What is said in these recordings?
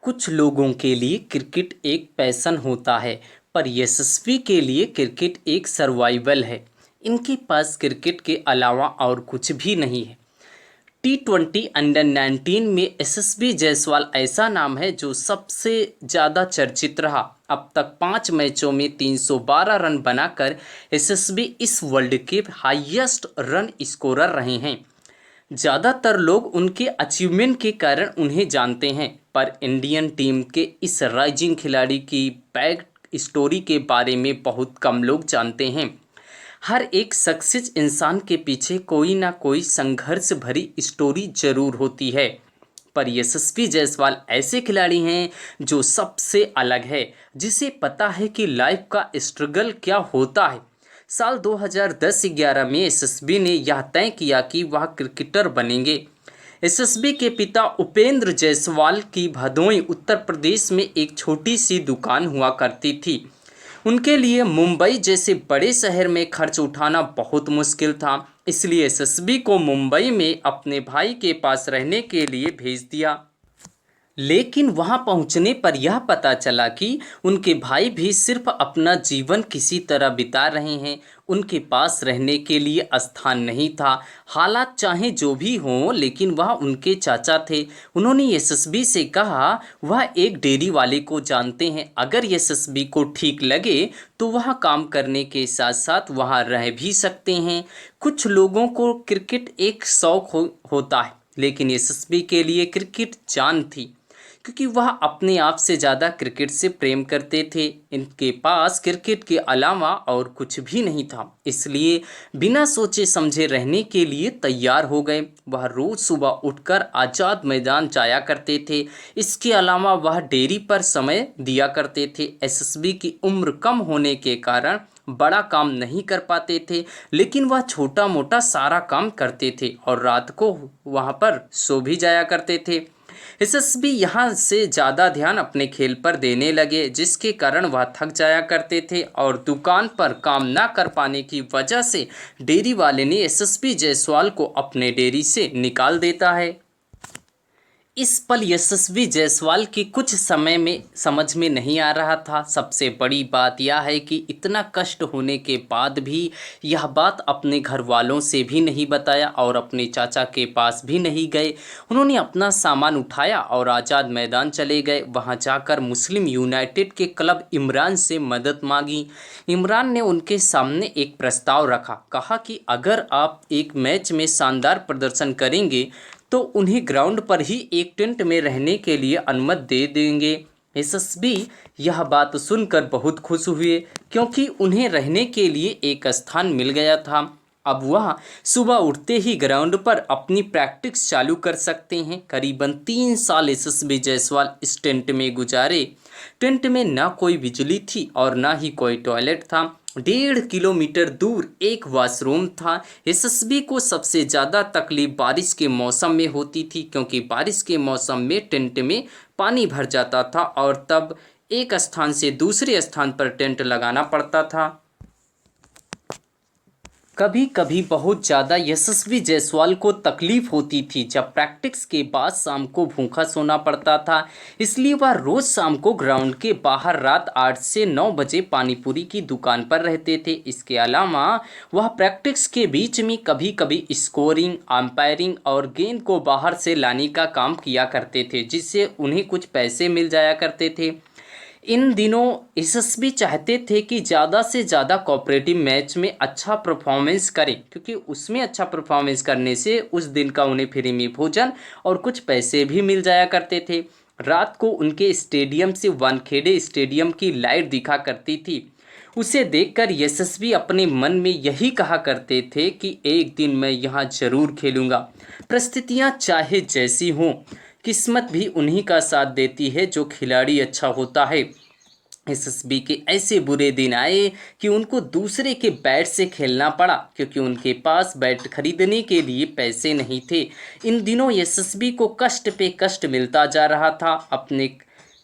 कुछ लोगों के लिए क्रिकेट एक पैशन होता है, पर यशस्वी के लिए क्रिकेट एक सर्वाइवल है। इनके पास क्रिकेट के अलावा और कुछ भी नहीं है। T20 अंडर 19 में यशस्वी जायसवाल ऐसा नाम है जो सबसे ज़्यादा चर्चित रहा। अब तक 5 मैचों में 312 रन बनाकर यशस्वी इस वर्ल्ड के हाईएस्ट रन स्कोरर रहे हैं। ज़्यादातर लोग उनके अचीवमेंट के कारण उन्हें जानते हैं, पर इंडियन टीम के इस राइजिंग खिलाड़ी की बैक स्टोरी के बारे में बहुत कम लोग जानते हैं। हर एक सक्सेस इंसान के पीछे कोई ना कोई संघर्ष भरी स्टोरी जरूर होती है, पर यशस्वी जायसवाल ऐसे खिलाड़ी हैं जो सबसे अलग है, जिसे पता है कि लाइफ का स्ट्रगल क्या होता है। साल 2010-11 में यशस्वी ने यह तय किया कि वह क्रिकेटर बनेंगे। यशस्वी के पिता उपेंद्र जायसवाल की भदोई उत्तर प्रदेश में एक छोटी सी दुकान हुआ करती थी। उनके लिए मुंबई जैसे बड़े शहर में खर्च उठाना बहुत मुश्किल था, इसलिए यशस्वी को मुंबई में अपने भाई के पास रहने के लिए भेज दिया। लेकिन वहां पहुंचने पर यह पता चला कि उनके भाई भी सिर्फ अपना जीवन किसी तरह बिता रहे हैं। उनके पास रहने के लिए स्थान नहीं था। हालात चाहे जो भी हों, लेकिन वह उनके चाचा थे। उन्होंने यशस्वी से कहा, वह एक डेयरी वाले को जानते हैं, अगर यशस्वी को ठीक लगे तो वह काम करने के साथ साथ वहाँ रह भी सकते हैं। कुछ लोगों को क्रिकेट एक शौक होता है, लेकिन यशस्वी के लिए क्रिकेट जान थी, क्योंकि वह अपने आप से ज़्यादा क्रिकेट से प्रेम करते थे। इनके पास क्रिकेट के अलावा और कुछ भी नहीं था, इसलिए बिना सोचे समझे रहने के लिए तैयार हो गए। वह रोज़ सुबह उठकर आज़ाद मैदान जाया करते थे। इसके अलावा वह डेयरी पर समय दिया करते थे। एसएसबी की उम्र कम होने के कारण बड़ा काम नहीं कर पाते थे, लेकिन वह छोटा मोटा सारा काम करते थे और रात को वहाँ पर सो भी जाया करते थे। यशस्वी यहाँ से ज़्यादा ध्यान अपने खेल पर देने लगे, जिसके कारण वह थक जाया करते थे और दुकान पर काम ना कर पाने की वजह से डेयरी वाले ने यशस्वी जायसवाल को अपने डेयरी से निकाल देता है। इस पल यशस्वी जायसवाल की कुछ समय में समझ में नहीं आ रहा था। सबसे बड़ी बात यह है कि इतना कष्ट होने के बाद भी यह बात अपने घर वालों से भी नहीं बताया और अपने चाचा के पास भी नहीं गए। उन्होंने अपना सामान उठाया और आज़ाद मैदान चले गए। वहां जाकर मुस्लिम यूनाइटेड के क्लब इमरान से मदद मांगी। इमरान ने उनके सामने एक प्रस्ताव रखा, कहा कि अगर आप एक मैच में शानदार प्रदर्शन करेंगे तो उन्हें ग्राउंड पर ही एक टेंट में रहने के लिए अनुमति दे देंगे। यशस्वी यह बात सुनकर बहुत खुश हुए, क्योंकि उन्हें रहने के लिए एक स्थान मिल गया था। अब वह सुबह उठते ही ग्राउंड पर अपनी प्रैक्टिस चालू कर सकते हैं। करीबन 3 साल यशस्वी जायसवाल इस टेंट में गुजारे। टेंट में ना कोई बिजली थी और ना ही कोई टॉयलेट था। 1.5 किलोमीटर दूर एक वॉशरूम था। यशस्वी को सबसे ज़्यादा तकलीफ बारिश के मौसम में होती थी, क्योंकि बारिश के मौसम में टेंट में पानी भर जाता था और तब एक स्थान से दूसरे स्थान पर टेंट लगाना पड़ता था। कभी कभी बहुत ज़्यादा यशस्वी जायसवाल को तकलीफ होती थी जब प्रैक्टिस के बाद शाम को भूखा सोना पड़ता था, इसलिए वह रोज़ शाम को ग्राउंड के बाहर रात 8 से 9 बजे पानीपुरी की दुकान पर रहते थे। इसके अलावा वह प्रैक्टिस के बीच में कभी कभी स्कोरिंग, अंपायरिंग और गेंद को बाहर से लाने का काम किया करते थे, जिससे उन्हें कुछ पैसे मिल जाया करते थे। इन दिनों यशस्वी चाहते थे कि ज़्यादा से ज़्यादा कोऑपरेटिव मैच में अच्छा परफॉर्मेंस करें, क्योंकि उसमें अच्छा परफॉर्मेंस करने से उस दिन का उन्हें फ्री में भोजन और कुछ पैसे भी मिल जाया करते थे। रात को उनके स्टेडियम से वानखेड़े स्टेडियम की लाइट दिखा करती थी। उसे देखकर यशस्वी अपने मन में यही कहा करते थे कि एक दिन मैं यहाँ ज़रूर खेलूँगा। परिस्थितियाँ चाहे जैसी हों, किस्मत भी उन्हीं का साथ देती है जो खिलाड़ी अच्छा होता है। एसएसबी के ऐसे बुरे दिन आए कि उनको दूसरे के बैट से खेलना पड़ा, क्योंकि उनके पास बैट खरीदने के लिए पैसे नहीं थे। इन दिनों एसएसबी को कष्ट पे कष्ट मिलता जा रहा था। अपने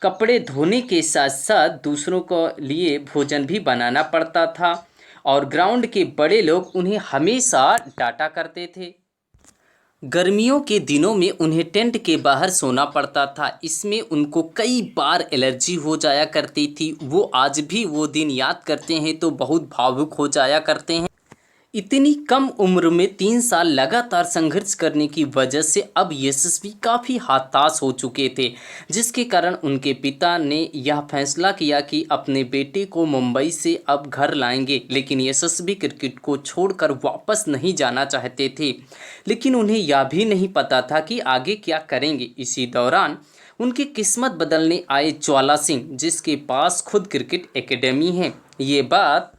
कपड़े धोने के साथ साथ दूसरों को लिए भोजन भी बनाना पड़ता था और ग्राउंड के बड़े लोग उन्हें हमेशा डांटा करते थे। गर्मियों के दिनों में उन्हें टेंट के बाहर सोना पड़ता था। इसमें उनको कई बार एलर्जी हो जाया करती थी। वो आज भी वो दिन याद करते हैं तो बहुत भावुक हो जाया करते हैं। इतनी कम उम्र में 3 साल लगातार संघर्ष करने की वजह से अब यशस्वी काफ़ी हताश हो चुके थे, जिसके कारण उनके पिता ने यह फैसला किया कि अपने बेटे को मुंबई से अब घर लाएंगे। लेकिन यशस्वी क्रिकेट को छोड़कर वापस नहीं जाना चाहते थे, लेकिन उन्हें यह भी नहीं पता था कि आगे क्या करेंगे। इसी दौरान उनकी किस्मत बदलने आए ज्वाला सिंह, जिसके पास खुद क्रिकेट एकेडमी है। ये बात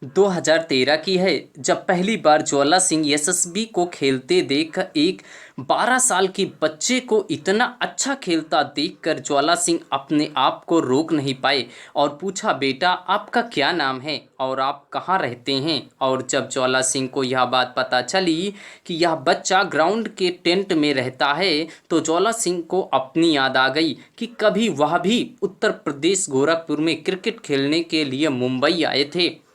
2013 की है, जब पहली बार ज्वाला सिंह यशस्वी को खेलते देख एक 12 साल के बच्चे को इतना अच्छा खेलता देखकर ज्वाला सिंह अपने आप को रोक नहीं पाए और पूछा, बेटा आपका क्या नाम है और आप कहाँ रहते हैं। और जब ज्वाला सिंह को यह बात पता चली कि यह बच्चा ग्राउंड के टेंट में रहता है तो ज्वाला सिंह को अपनी याद आ गई कि कभी वह भी उत्तर प्रदेश गोरखपुर में क्रिकेट खेलने के लिए मुंबई आए थे,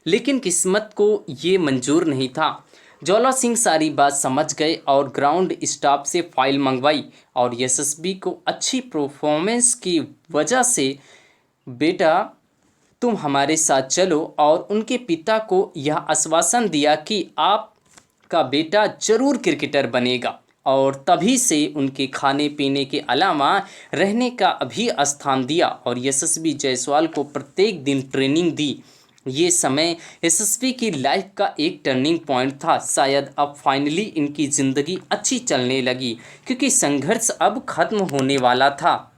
लेकिन किस्मत को ये मंजूर नहीं था। ज्वाला सिंह सारी बात समझ गए और ग्राउंड स्टाफ से फाइल मंगवाई और यशस्वी को अच्छी परफॉर्मेंस की वजह से, बेटा तुम हमारे साथ चलो, और उनके पिता को यह आश्वासन दिया कि आपका बेटा जरूर क्रिकेटर बनेगा। और तभी से उनके खाने पीने के अलावा रहने का भी स्थान दिया और यशस्वी जायसवाल को प्रत्येक दिन ट्रेनिंग दी। ये समय यशस्वी की लाइफ का एक टर्निंग पॉइंट था। शायद अब फाइनली इनकी ज़िंदगी अच्छी चलने लगी, क्योंकि संघर्ष अब खत्म होने वाला था।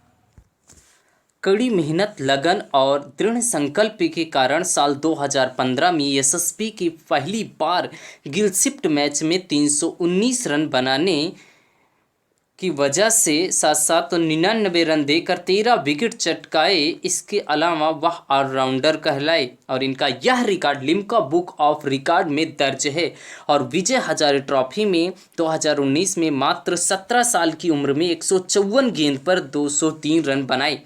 कड़ी मेहनत, लगन और दृढ़ संकल्प के कारण साल 2015 में यशस्वी की पहली बार गिलक्रिस्ट मैच में 319 रन बनाने की वजह से साथ साथ 99 रन देकर 13 विकेट चटकाए। इसके अलावा वह ऑलराउंडर कहलाए और इनका यह record Limca book of record में दर्ज है। और विजय हजारे ट्रॉफी में 2019 में मात्र 17 साल की उम्र में 154 गेंद पर 203 रन बनाए,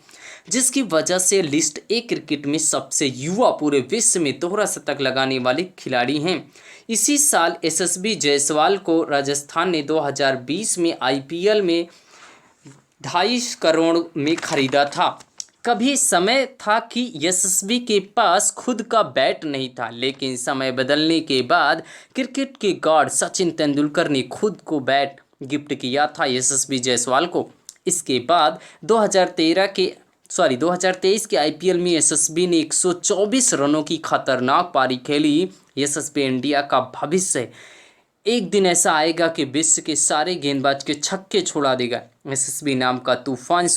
जिसकी वजह से लिस्ट ए क्रिकेट में सबसे युवा पूरे विश्व में दोहरा शतक लगाने वाले खिलाड़ी हैं। इसी साल यशस्वी जायसवाल को राजस्थान ने 2020 में आईपीएल में 2.5 करोड़ में खरीदा था। कभी समय था कि यशस्वी के पास खुद का बैट नहीं था, लेकिन समय बदलने के बाद क्रिकेट के गॉड सचिन तेंदुलकर ने खुद को बैट गिफ्ट किया था यशस्वी जायसवाल को। इसके बाद 2023 के आईपीएल में यशस्वी ने 124 रनों की खतरनाक पारी खेली। यशस्वी इंडिया का भविष्य है। एक दिन ऐसा आएगा कि विश्व के सारे गेंदबाज के छक्के छोड़ा देगा। यशस्वी नाम का तूफान